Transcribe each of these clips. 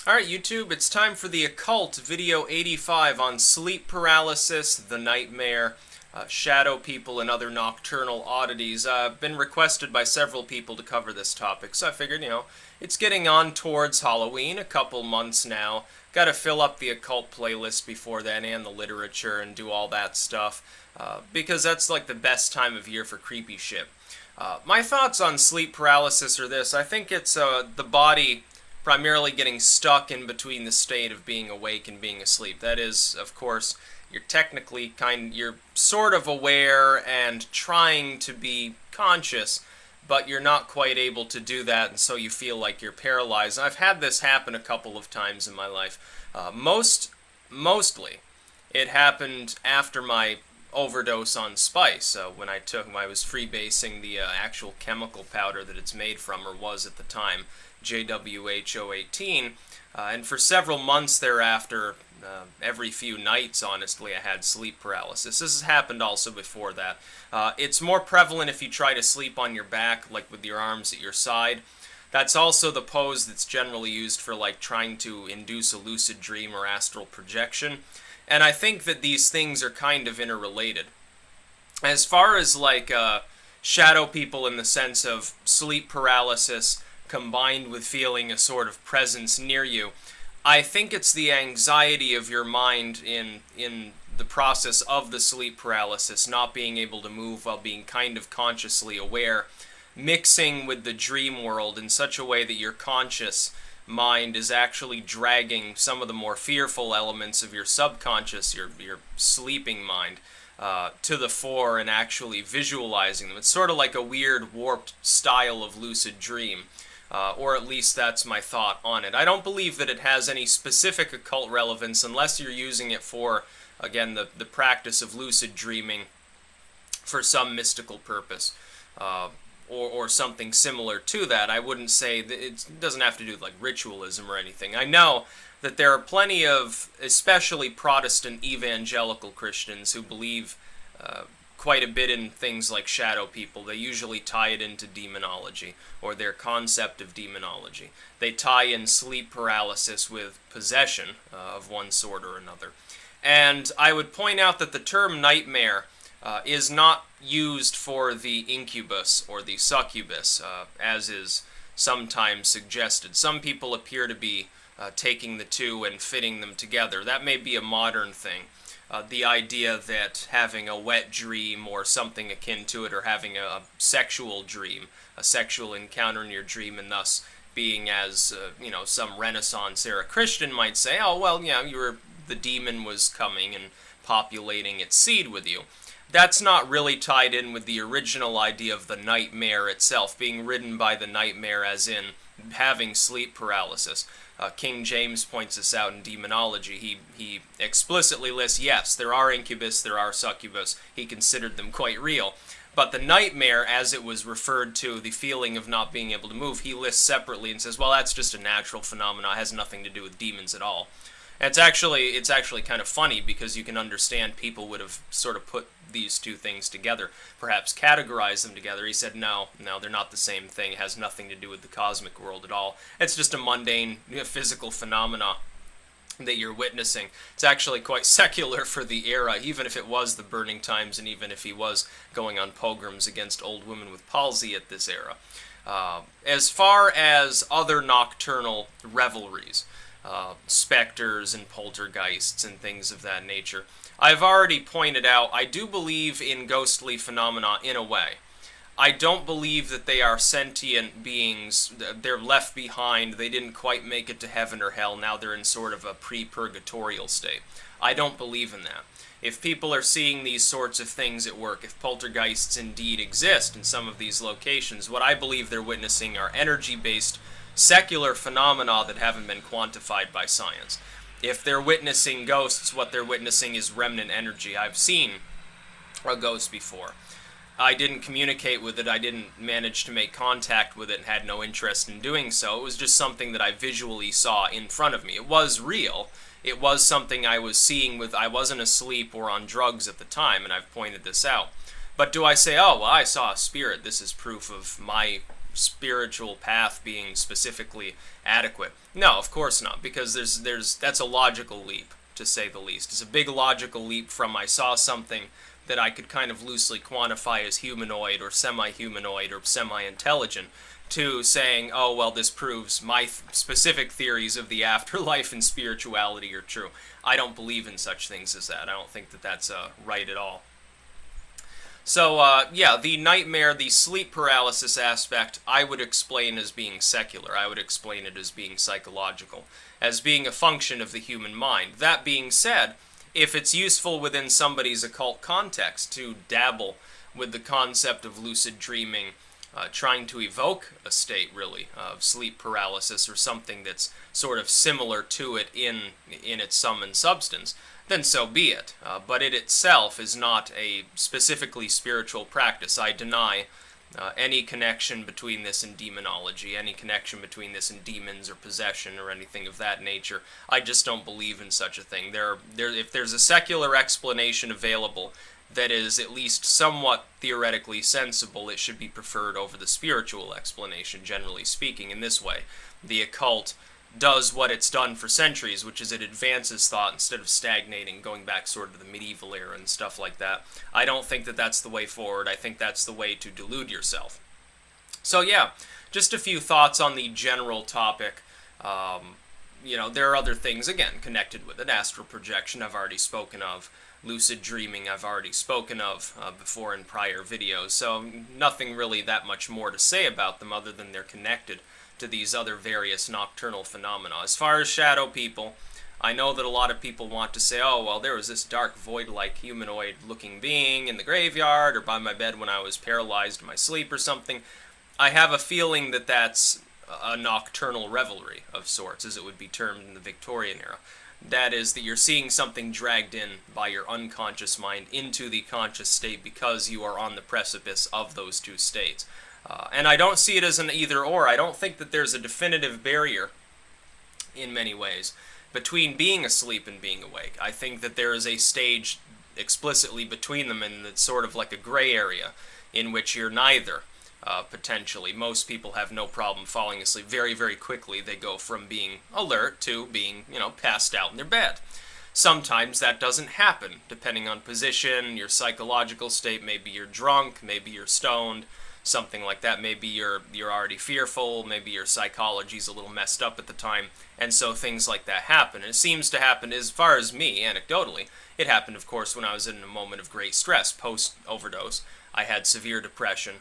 Alright YouTube, it's time for the Occult video 85 on sleep paralysis, the Night-Mare, shadow people, and other nocturnal oddities. Been requested by several people to cover this topic, so I figured, it's getting on towards Halloween, a couple months now. Gotta fill up the Occult playlist before then and the literature and do all that stuff, because that's like the best time of year for creepy shit. My thoughts on sleep paralysis are this. I think it's the body primarily getting stuck in between the state of being awake and being asleep. That is, of course, you're sort of aware and trying to be conscious, but you're not quite able to do that, and so you feel like you're paralyzed. I've had this happen a couple of times in my life. Mostly, it happened after my overdose on spice, when I was freebasing the actual chemical powder that it's made from, or was at the time, JWH018, and for several months thereafter, every few nights, honestly, I had sleep paralysis. This has happened also before that. It's more prevalent if you try to sleep on your back, like with your arms at your side. That's also the pose that's generally used for like trying to induce a lucid dream or astral projection. And I think that these things are kind of interrelated. As far as like shadow people in the sense of sleep paralysis combined with feeling a sort of presence near you, I think it's the anxiety of your mind in the process of the sleep paralysis, not being able to move while being kind of consciously aware, mixing with the dream world in such a way that your conscious mind is actually dragging some of the more fearful elements of your subconscious, your sleeping mind, to the fore and actually visualizing them. It's sort of like a weird, warped style of lucid dream. Or at least that's my thought on it. I don't believe that it has any specific occult relevance unless you're using it for, again, the practice of lucid dreaming for some mystical purpose. Or something similar to that. I wouldn't say that it doesn't have to do with like ritualism or anything. I know that there are plenty of, especially Protestant evangelical Christians who believe quite a bit in things like shadow people. They usually tie it into demonology, or their concept of demonology. They tie in sleep paralysis with possession of one sort or another. And I would point out that the term nightmare is not used for the incubus or the succubus, as is sometimes suggested. Some people appear to be taking the two and fitting them together. That may be a modern thing. The idea that having a wet dream or something akin to it, or having a sexual dream, a sexual encounter in your dream, and thus being as, some Renaissance era Christian might say, oh, well, the demon was coming and populating its seed with you. That's not really tied in with the original idea of the nightmare itself, being ridden by the nightmare as in having sleep paralysis. King James points this out in Demonology. He explicitly lists, yes, there are incubus, there are succubus. He considered them quite real. But the nightmare, as it was referred to, the feeling of not being able to move, he lists separately and says, well, that's just a natural phenomenon. It has nothing to do with demons at all. And it's actually kind of funny, because you can understand people would have sort of put these two things together, perhaps categorize them together. He said, no, they're not the same thing. It has nothing to do with the cosmic world at all. It's just a mundane physical phenomena that you're witnessing. It's actually quite secular for the era, even if it was the burning times, and even if he was going on pogroms against old women with palsy at this era. As far as other nocturnal revelries, specters and poltergeists and things of that nature, I've already pointed out, I do believe in ghostly phenomena in a way. I don't believe that they are sentient beings. They're left behind. They didn't quite make it to heaven or hell. Now they're in sort of a pre-purgatorial state. I don't believe in that. If people are seeing these sorts of things at work, if poltergeists indeed exist in some of these locations, what I believe they're witnessing are energy-based secular phenomena that haven't been quantified by science. If they're witnessing ghosts, what they're witnessing is remnant energy. I've seen a ghost before. I didn't communicate with it, I didn't manage to make contact with it, and had no interest in doing so. It was just something that I visually saw in front of me. It was real. It was something I was seeing I wasn't asleep or on drugs at the time, and I've pointed this out. But do I say, oh, well, I saw a spirit, this is proof of my spiritual path being specifically adequate. No, of course not, because that's a logical leap, to say the least. It's a big logical leap from I saw something that I could kind of loosely quantify as humanoid or semi-humanoid or semi-intelligent, to saying, oh, well, this proves my specific theories of the afterlife and spirituality are true. I don't believe in such things as that. I don't think that that's right at all. So, yeah, the nightmare, the sleep paralysis aspect, I would explain as being secular. I would explain it as being psychological, as being a function of the human mind. That being said, if it's useful within somebody's occult context to dabble with the concept of lucid dreaming, trying to evoke a state, really, of sleep paralysis or something that's sort of similar to it in its sum and substance, then so be it. But it itself is not a specifically spiritual practice. I deny any connection between this and demonology, any connection between this and demons or possession or anything of that nature. I just don't believe in such a thing. If there's a secular explanation available that is at least somewhat theoretically sensible, it should be preferred over the spiritual explanation, generally speaking. In this way, the occult does what it's done for centuries, which is it advances thought instead of stagnating, going back sort of to the medieval era and stuff like that. I don't think that that's the way forward. I think that's the way to delude yourself. So yeah, just a few thoughts on the general topic. You know, there are other things, again, connected with it. Astral projection, I've already spoken of. Lucid dreaming, I've already spoken of before in prior videos. So nothing really that much more to say about them other than they're connected to these other various nocturnal phenomena. As far as shadow people, I know that a lot of people want to say, oh, well, there was this dark void-like humanoid-looking being in the graveyard or by my bed when I was paralyzed in my sleep or something. I have a feeling that that's a nocturnal revelry of sorts, as it would be termed in the Victorian era. That is, that you're seeing something dragged in by your unconscious mind into the conscious state because you are on the precipice of those two states. And I don't see it as an either-or. I don't think that there's a definitive barrier, in many ways, between being asleep and being awake. I think that there is a stage explicitly between them, and it's sort of like a gray area in which you're neither, potentially. Most people have no problem falling asleep very, very quickly. They go from being alert to being, passed out in their bed. Sometimes that doesn't happen, depending on position, your psychological state. Maybe you're drunk, maybe you're stoned, something like that. Maybe you're already fearful, maybe your psychology's a little messed up at the time, and so things like that happen. And it seems to happen, as far as me, anecdotally, it happened, of course, when I was in a moment of great stress, post-overdose. I had severe depression.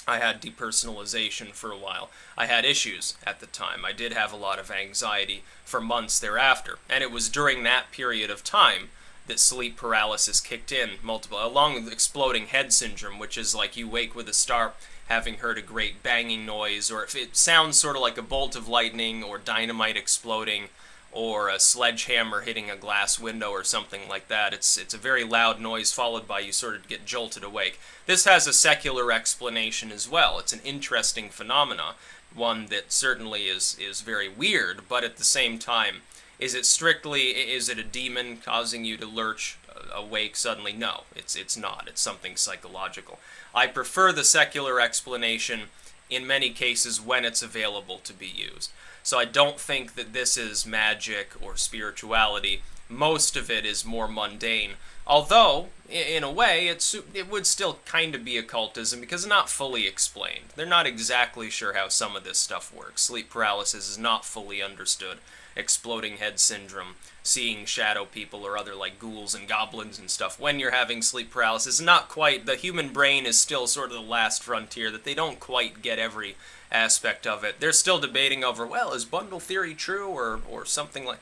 I had depersonalization for a while. I had issues at the time. I did have a lot of anxiety for months thereafter, and it was during that period of time that sleep paralysis kicked in, along with exploding head syndrome, which is like you wake with a start having heard a great banging noise, or if it sounds sort of like a bolt of lightning or dynamite exploding or a sledgehammer hitting a glass window or something like that. It's a very loud noise followed by you sort of get jolted awake. This has a secular explanation as well. It's an interesting phenomena, one that certainly is very weird, but at the same time, is it a demon causing you to lurch awake suddenly? No, it's not. It's something psychological. I prefer the secular explanation in many cases when it's available to be used. So I don't think that this is magic or spirituality. Most of it is more mundane. Although, in a way, it would still kind of be occultism because it's not fully explained. They're not exactly sure how some of this stuff works. Sleep paralysis is not fully understood. Exploding head syndrome, seeing shadow people or other like ghouls and goblins and stuff when you're having sleep paralysis. Not quite. The human brain is still sort of the last frontier, that they don't quite get every aspect of it. They're still debating over, well, is bundle theory true or something like,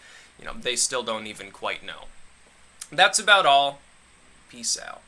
they still don't even quite know. That's about all. Peace out.